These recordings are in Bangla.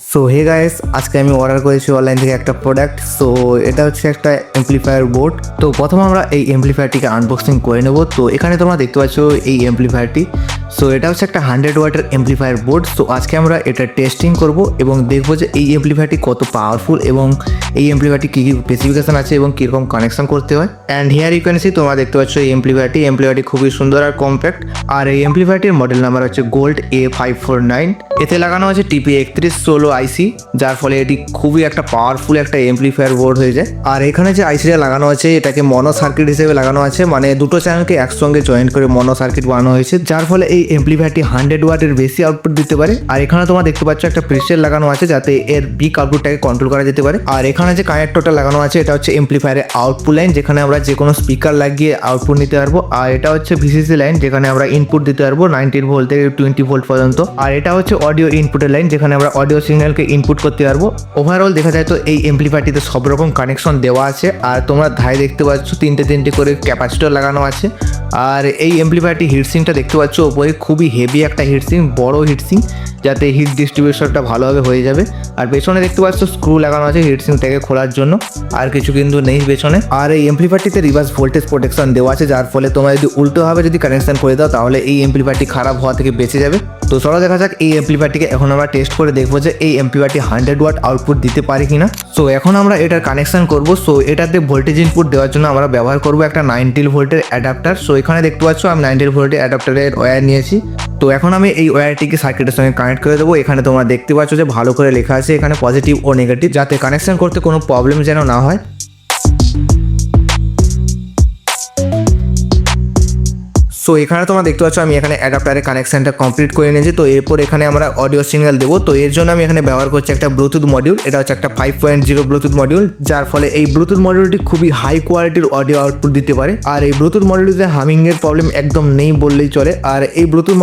সো হে গাইস, আজকে আমি অর্ডার করেছি অনলাইন থেকে একটা প্রোডাক্ট। সো এটা হচ্ছে একটা অ্যাম্পলিফায়ার বোর্ড। তো প্রথমে আমরা এই অ্যাম্পলিফায়ারটিকে আনবক্সিং করে নেব। তো এখানে তোমরা দেখতে পাচ্ছ এই অ্যাম্পলিফায়ারটি। সো এটা হচ্ছে একটা 100 ওয়াটের অ্যাম্পলিফায়ার বোর্ড। সো আজকে আমরা এটা টেস্টিং করব এবং দেখবো যে এই অ্যাম্পলিফায়ারটি কত পাওয়ারফুল এবং এই অ্যাম্পলিফায়ারটি কী কী স্পেসিফিকেশন আছে এবং কীরকম কানেকশন করতে হয়। And here you can see, তোমরা দেখতে পাচ্ছ এই অ্যাম্পলিফায়ারটি খুবই সুন্দর আর কম্প্যাক্ট। আর এই অ্যাম্পলিফায়ারটির মডেল নাম্বার হচ্ছে Gold-A542। এতে লাগানো আছে TPA 3116 আইসি, যার ফলে এটি খুবই একটা পাওয়ারফুল একটা অ্যাম্পলিফায়ার বোর্ড হয়ে যায়। আর এখানে যে আইসিটা লাগানো আছে এটাকে মনো সার্কিট হিসেবে লাগানো আছে, মানে দুটো চ্যানেলকে একসঙ্গে জয়েন করে মনো সার্কিট বানানো হয়েছে, যার ফলে এই অ্যাম্পলিফায়ারটি 100 ওয়াটের বেশি আউটপুট দিতে পারে। আর এখানে তোমরা দেখতে পাচ্ছ একটা প্রেসার লাগানো আছে যাতে এর পিক আউটপুটটাকে কন্ট্রোল করা যেতে পারে। আর এখানে যে কানেক্টরটা লাগানো আছে এটা হচ্ছে অ্যাম্পলিফায়ারের আউটপুট লাইন, যেখানে আমরা যে কোনো স্পিকার লাগিয়ে আউটপুট নিতে পারবো। আর এটা হচ্ছে VCC লাইন, যেখানে আমরা ইনপুট দিতে পারবো 19 ভোল্ট থেকে 20 ভোল্ট পর্যন্ত। আর এটা হচ্ছে অডিও ইনপুটের লাইন, যেখানে আমরা অডিও সিগন্যালকে ইনপুট করতে পারবো। ওভারঅল দেখা যায় তো এই অ্যাম্পলিফায়ারটিতে সব রকম কানেকশন দেওয়া আছে। আর তোমরা ধারে দেখতে পাচ্ছ তিনটে করে ক্যাপাসিটর লাগানো আছে। আর এই অ্যাম্পলিফায়ারটি হিটসিংটা দেখতে পাচ্ছ ওপরে, খুবই হেভি একটা হিটসিং, বড় হিটসিং, যাতে হিট ডিস্ট্রিবিউশনটা ভালোভাবে হয়ে যাবে। আর পেছনে দেখতে পাচ্ছ স্ক্রু লাগানো আছে হিটসিংটাকে খোলার জন্য, আর কিছু কিন্তু নেই পেছনে। আর এই অ্যাম্পলিফায়ারটিতে রিভার্স ভোল্টেজ প্রোটেকশন দেওয়া আছে, যার ফলে তোমরা যদি উল্টোভাবে যদি কানেকশন করে দাও তাহলে এই অ্যাম্পলিফায়ারটি খারাপ হওয়া থেকে বেঁচে যাবে। তো চলো দেখা যাক এই অ্যাম্পলিফায়ারটিকে এখন আমরা টেস্ট করে দেখবো যে এই অ্যাম্পলিফায়ারটি 100 ওয়াট আউটপুট দিতে পারে কিনা। সো এখন আমরা এটার কানেকশন করব। সো এটাতে ভোল্টেজ ইনপুট দেওয়ার জন্য আমরা ব্যবহার করব একটা 90 ভোল্টের অ্যাডাপ্টার। সো এখানে দেখতে পাচ্ছ আমি 90 ভোল্টের অ্যাডাপ্টারের ওয়্যার নিয়েছি। তো এখন আমি এই ওয়্যারটিকে সার্কিটের সঙ্গে কানেক্ট করে দেবো। এখানে তোমরা দেখতে পাচ্ছ যে ভালো করে লেখা আছে এখানে পজিটিভ ও নেগেটিভ, যাতে কানেকশন করতে কোনো প্রবলেম যেন না হয়। সো এখানে তোমরা দেখতে পাচ্ছ আমি এখানে অ্যাডাপ্টারের কানেকশনটা কমপ্লিট করে নিয়েছি। তো এরপর এখানে আমরা অডিও সিগন্যাল দেবো। তো এর জন্য আমি এখানে ব্যবহার করছি একটা ব্লুটুথ মডিউল। এটা হচ্ছে একটা 5.0 ব্লুটুথ মডিউল, যার ফলে এই ব্লুটুথ মডিউলটি খুবই হাই কোয়ালিটির অডিও আউটপুট দিতে পারে। আর এই ব্লুটুথ মডিউলটিতে হামিংয়ের প্রবলেম একদম নেই বললেই চলে। আর এই ব্লুটুথ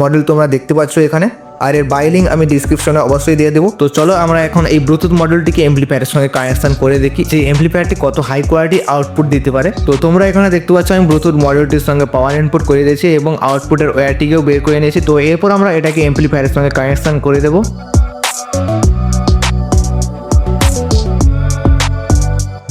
মডেল তোমরা দেখতে পাচ্ছ এখানে, আর এর বাই লিঙ্ক আমি ডিসক্রিপশনে অবশ্যই দিয়ে দেবো। তো চলো আমরা এখন এই ব্লুটুথ মডেলটিকে অ্যাম্পলিফায়ারের সঙ্গে কানেকশন করে দেখি যে অ্যাম্পলিফায়ারটি কত হাই কোয়ালিটি আউটপুট দিতে পারে। তো তোমরা এখানে দেখতে পাচ্ছ আমি ব্লুটুথ মডেলটির সঙ্গে পাওয়ার ইনপুট করে দিয়েছি এবং আউটপুটের ওয়্যারটিকেও বের করে নিয়েছি। তো এরপর আমরা এটাকে অ্যাম্পলিফায়ারের সঙ্গে কানেকশন করে দেবো।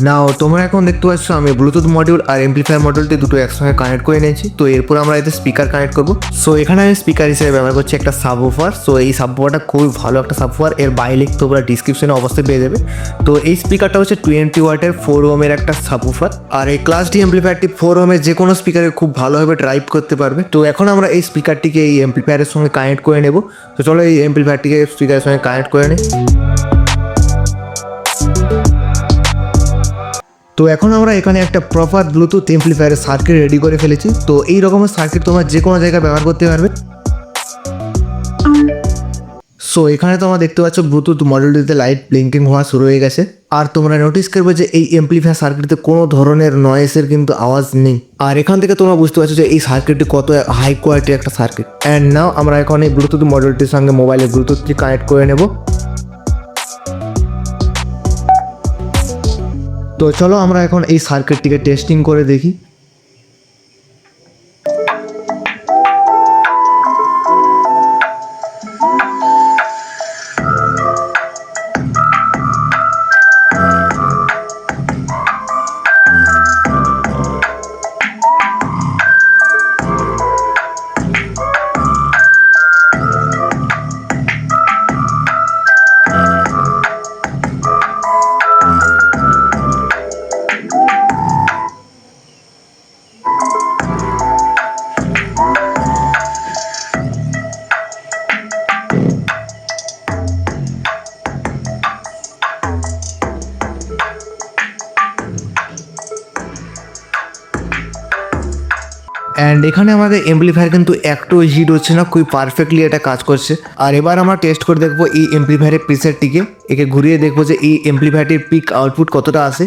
নাও তোমরা এখন দেখতে পাচ্ছ আমি ব্লুটুথ মডিউল আর অ্যাম্পলিফায়ার মডিউলটি দুটো একসঙ্গে কানেক্ট করে নিয়েছি। তো এরপর আমরা এতে স্পিকার কানেক্ট করবো। সো এখানে আমি স্পিকার হিসেবে ব্যবহার করছি একটা সাবউফার। সো এই সাবউফারটা খুবই ভালো একটা সাবউফার, এর বাই লিঙ্ক তোমরা ডিসক্রিপশনে অবশ্যই পেয়ে যাবে। তো এই স্পিকারটা হচ্ছে 20 ওয়াটের 4 ওহমের একটা সাবউফার। আর এই ক্লাস ডি অ্যাম্পলিফায়ারটি 4 ওহমের যে কোনো স্পিকারে খুব ভালোভাবে ড্রাইভ করতে পারবে। তো এখন আমরা এই স্পিকারটিকে এই অ্যাম্পলিফায়ারের সঙ্গে কানেক্ট করে নেব। তো চলো এই অ্যাম্পলিফায়ারটিকে স্পিকারের সঙ্গে কানেক্ট করে নিই। তো এখন আমরা এখানে একটা প্রপার ব্লুটুথ অ্যাম্পলিফায়ারের সার্কিট রেডি করে ফেলেছি। তো এই রকমের সার্কিট তোমরা যে কোনো জায়গায় ব্যবহার করতে পারবে। সো এখানে তোমরা দেখতে পাচ্ছ ব্লুটুথ মডেলটিতে লাইট ব্লিঙ্কিং হওয়া শুরু হয়ে গেছে। আর তোমরা নোটিস করবে যে এই অ্যাম্পলিফায়ার সার্কিটে কোনো ধরনের নয়েসের কিন্তু আওয়াজ নেই। আর এখান থেকে তোমরা বুঝতে পারছো যে এই সার্কিটটি কত হাই কোয়ালিটির একটা সার্কিট। অ্যান্ড নাও আমরা এখন এই ব্লুটুথ মডেলটির সঙ্গে মোবাইলের ব্লুটুথটি কানেক্ট করে নেব। তো চলো আমরা এখন এই সার্কিটটিকে টেস্টিং করে দেখি। অ্যান্ড এখানে আমাদের অ্যাম্পলিফায়ার কিন্তু একটু হিট হচ্ছে না, খুবই পারফেক্টলি এটা কাজ করছে। আর এবার আমরা টেস্ট করে দেখবো এই অ্যাম্পলিফায়ারের প্রিসেটটিকে, একে ঘুরিয়ে দেখবো যে এই অ্যাম্পলিফায়ারটির পিক আউটপুট কতটা আসে।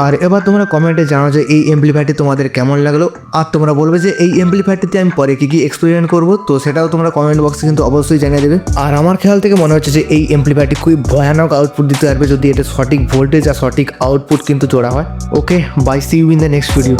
আর এবার তোমরা কমেন্টে জানাও যে এই এমপ্লিফায়ারটি তোমাদের কেমন লাগলো, আর তোমরা বলবে যে এই এমপ্লিফায়ারটিতে আমি পরে কী কী এক্সপেরিমেন্ট করবো, তো সেটাও তোমরা কমেন্ট বক্সে কিন্তু অবশ্যই জানিয়ে দেবে। আর আমার খেয়াল থেকে মনে হচ্ছে যে এই এমপ্লিফায়ারটি খুবই ভয়ানক আউটপুট দিতে পারবে যদি এটা সঠিক ভোল্টেজ আর সঠিক আউটপুট কিন্তু জোড়া হয়। Okay, bye, see you in the next video.